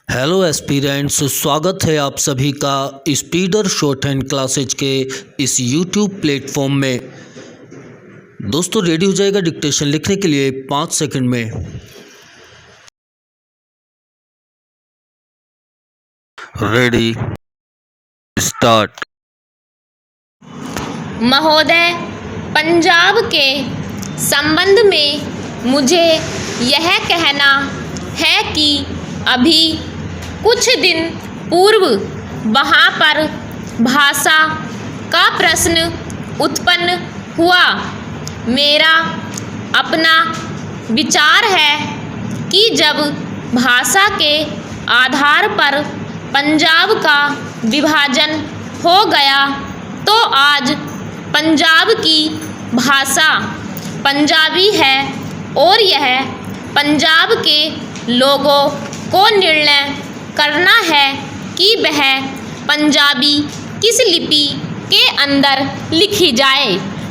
Hello aspirants, स्वागत है आप सभी का स्पीडर शॉर्ट हैंड क्लासेज के इस यूट्यूब प्लेटफॉर्म में। दोस्तों, रेडी हो जाएगा डिक्टेशन लिखने के लिए 5 सेकंड में। Ready, start. महोदय, पंजाब के संबंध में मुझे यह कहना है कि अभी कुछ दिन पूर्व वहाँ पर भाषा का प्रश्न उत्पन्न हुआ। मेरा अपना विचार है कि जब भाषा के आधार पर पंजाब का विभाजन हो गया तो आज पंजाब की भाषा पंजाबी है और यह पंजाब के लोगों को निर्णय करना है कि वह पंजाबी किस लिपि के अंदर लिखी जाए।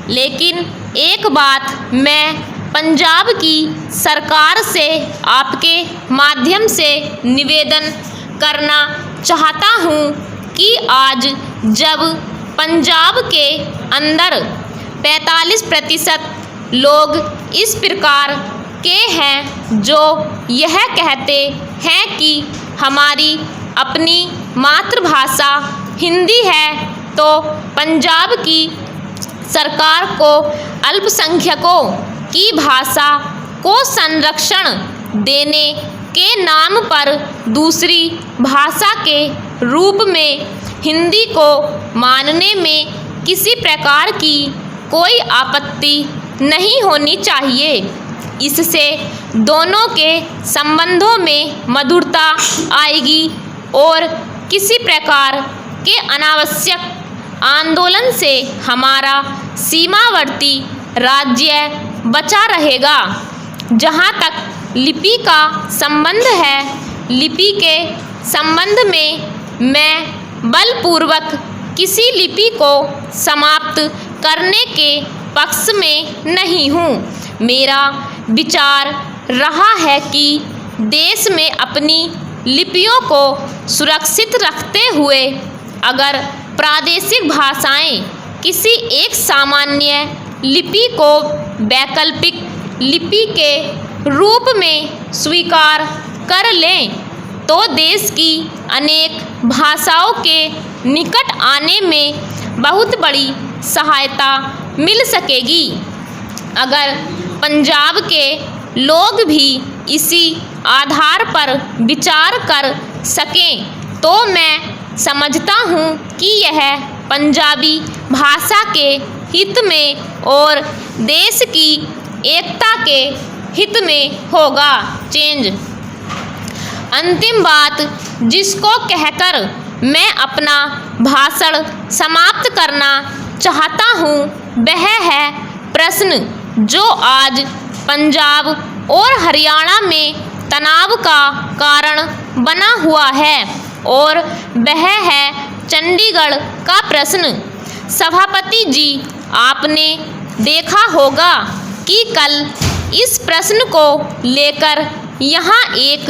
लेकिन एक बात मैं पंजाब की सरकार से आपके माध्यम से निवेदन करना चाहता हूँ कि आज जब पंजाब के अंदर 45% लोग इस प्रकार के हैं जो यह कहते हैं कि हमारी अपनी मातृभाषा हिंदी है, तो पंजाब की सरकार को अल्पसंख्यकों की भाषा को संरक्षण देने के नाम पर दूसरी भाषा के रूप में हिंदी को मानने में किसी प्रकार की कोई आपत्ति नहीं होनी चाहिए। इससे दोनों के संबंधों में मधुरता आएगी और किसी प्रकार के अनावश्यक आंदोलन से हमारा सीमावर्ती राज्य बचा रहेगा। जहाँ तक लिपि का संबंध है, लिपि के संबंध में मैं बलपूर्वक किसी लिपि को समाप्त करने के पक्ष में नहीं हूँ। मेरा विचार रहा है कि देश में अपनी लिपियों को सुरक्षित रखते हुए अगर प्रादेशिक भाषाएं किसी एक सामान्य लिपि को वैकल्पिक लिपि के रूप में स्वीकार कर लें तो देश की अनेक भाषाओं के निकट आने में बहुत बड़ी सहायता मिल सकेगी। अगर पंजाब के लोग भी इसी आधार पर विचार कर सकें तो मैं समझता हूँ कि यह पंजाबी भाषा के हित में और देश की एकता के हित में होगा। चेंज। अंतिम बात जिसको कहकर मैं अपना भाषण समाप्त करना चाहता हूँ वह है प्रश्न जो आज पंजाब और हरियाणा में तनाव का कारण बना हुआ है, और वह है चंडीगढ़ का प्रश्न। सभापति जी, आपने देखा होगा कि कल इस प्रश्न को लेकर यहाँ एक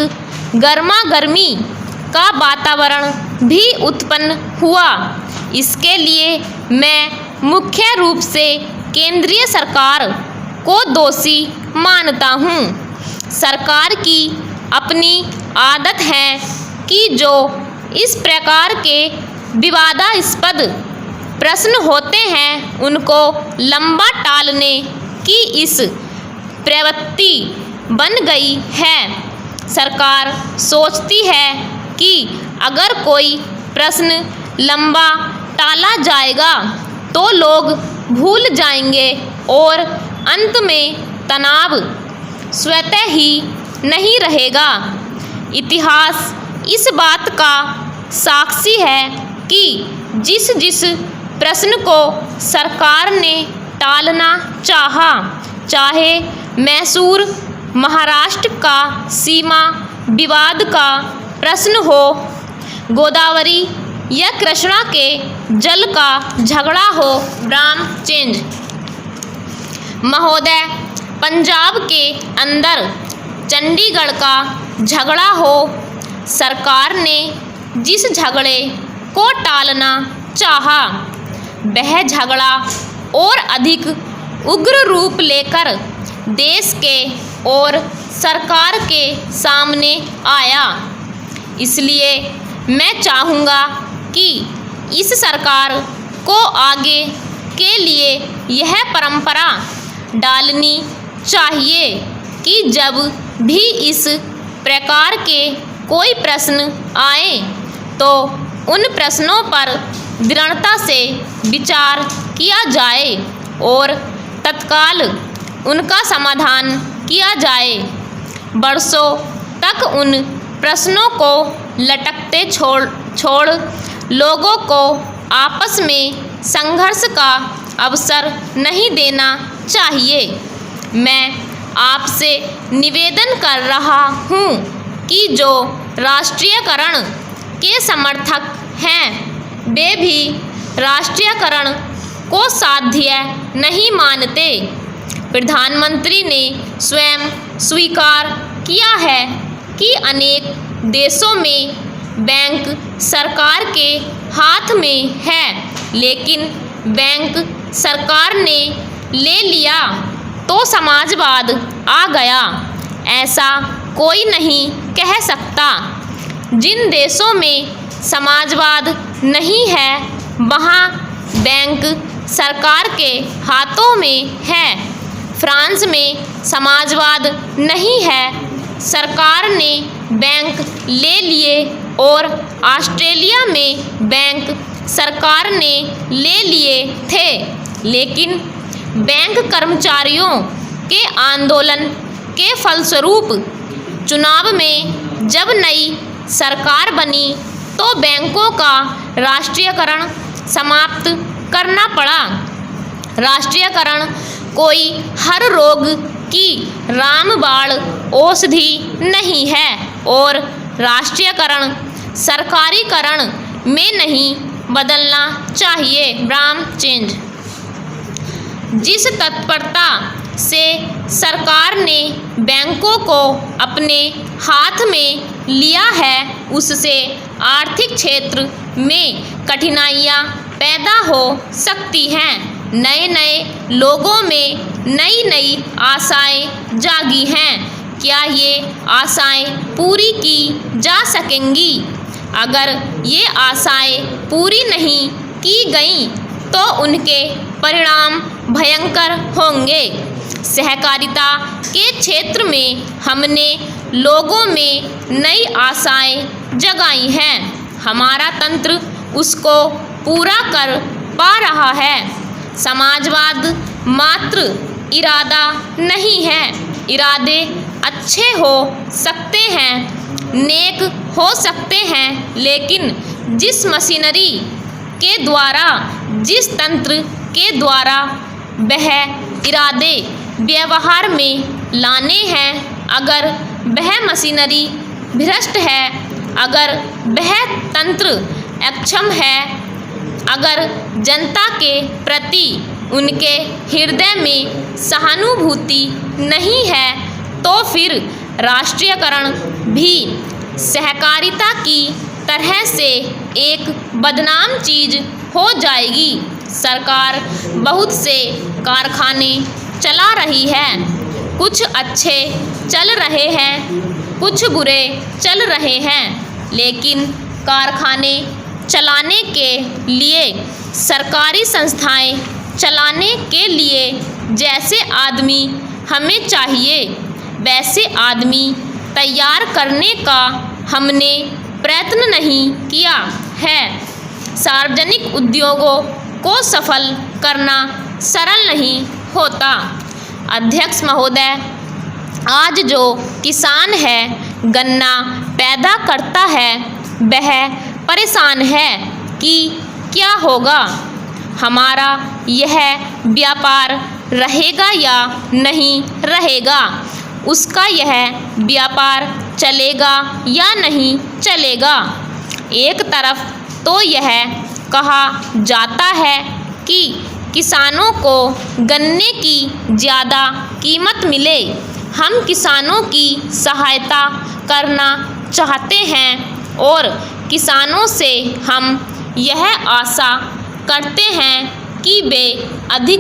गर्मागर्मी का वातावरण भी उत्पन्न हुआ। इसके लिए मैं मुख्य रूप से केंद्रीय सरकार को दोषी मानता हूँ। सरकार की अपनी आदत है कि जो इस प्रकार के विवादास्पद प्रश्न होते हैं उनको लंबा टालने की इस प्रवृत्ति बन गई है। सरकार सोचती है कि अगर कोई प्रश्न लंबा टाला जाएगा तो लोग भूल जाएंगे और अंत में तनाव स्वतः ही नहीं रहेगा। इतिहास इस बात का साक्षी है कि जिस जिस प्रश्न को सरकार ने टालना चाहा, चाहे मैसूर महाराष्ट्र का सीमा विवाद का प्रश्न हो, गोदावरी या कृष्णा के जल का झगड़ा हो, राम। चेंज। महोदय, पंजाब के अंदर चंडीगढ़ का झगड़ा हो, सरकार ने जिस झगड़े को टालना चाहा, वह झगड़ा और अधिक उग्र रूप लेकर देश के और सरकार के सामने आया। इसलिए मैं चाहूँगा कि इस सरकार को आगे के लिए यह परंपरा डालनी चाहिए कि जब भी इस प्रकार के कोई प्रश्न आए तो उन प्रश्नों पर दृढ़ता से विचार किया जाए और तत्काल उनका समाधान किया जाए। बरसों तक उन प्रश्नों को लटकते छोड़ लोगों को आपस में संघर्ष का अवसर नहीं देना चाहिए। मैं आपसे निवेदन कर रहा हूँ कि जो राष्ट्रीयकरण के समर्थक हैं वे भी राष्ट्रीयकरण को साध्य नहीं मानते। प्रधानमंत्री ने स्वयं स्वीकार किया है कि अनेक देशों में बैंक सरकार के हाथ में है, लेकिन बैंक सरकार ने ले लिया तो समाजवाद आ गया। ऐसा कोई नहीं कह सकता। जिन देशों में समाजवाद नहीं है वहाँ बैंक सरकार के हाथों में है। फ्रांस में समाजवाद नहीं है, सरकार ने बैंक ले लिए, और ऑस्ट्रेलिया में बैंक सरकार ने ले लिए थे, लेकिन बैंक कर्मचारियों के आंदोलन के फलस्वरूप चुनाव में जब नई सरकार बनी तो बैंकों का राष्ट्रीयकरण समाप्त करना पड़ा। राष्ट्रीयकरण कोई हर रोग की रामबाण औषधि नहीं है और राष्ट्रीयकरण सरकारीकरण में नहीं बदलना चाहिए। Bram change. जिस तत्परता से सरकार ने बैंकों को अपने हाथ में लिया है उससे आर्थिक क्षेत्र में कठिनाइयाँ पैदा हो सकती हैं। नए नए लोगों में नई नई आशाएं जागी हैं। क्या ये आशाएं पूरी की जा सकेंगी? अगर ये आशाएं पूरी नहीं की गईं तो उनके परिणाम भयंकर होंगे। सहकारिता के क्षेत्र में हमने लोगों में नई आशाएं जगाई हैं। हमारा तंत्र उसको पूरा कर पा रहा है। समाजवाद मात्र इरादा नहीं है। इरादे अच्छे हो सकते हैं, नेक हो सकते हैं, लेकिन जिस मशीनरी के द्वारा, जिस तंत्र के द्वारा वह इरादे व्यवहार में लाने हैं, अगर वह मशीनरी भ्रष्ट है, अगर वह तंत्र अक्षम है, अगर जनता के प्रति उनके हृदय में सहानुभूति नहीं है तो फिर राष्ट्रीयकरण भी सहकारिता की तरह से एक बदनाम चीज़ हो जाएगी। सरकार बहुत से कारखाने चला रही है, कुछ अच्छे चल रहे हैं, कुछ बुरे चल रहे हैं, लेकिन कारखाने चलाने के लिए, सरकारी संस्थाएं चलाने के लिए जैसे आदमी हमें चाहिए वैसे आदमी तैयार करने का हमने प्रयत्न नहीं किया है। सार्वजनिक उद्योगों को सफल करना सरल नहीं होता। अध्यक्ष महोदय, आज जो किसान है गन्ना पैदा करता है वह परेशान है कि क्या होगा, हमारा यह व्यापार रहेगा या नहीं रहेगा, उसका यह व्यापार चलेगा या नहीं चलेगा। एक तरफ तो यह कहा जाता है कि किसानों को गन्ने की ज़्यादा कीमत मिले, हम किसानों की सहायता करना चाहते हैं और किसानों से हम यह आशा करते हैं कि वे अधिक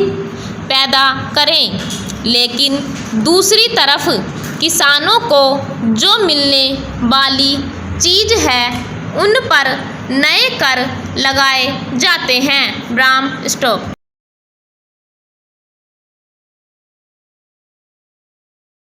पैदा करें, लेकिन दूसरी तरफ किसानों को जो मिलने वाली चीज़ है उन पर नए कर लगाए जाते हैं। Bram stop.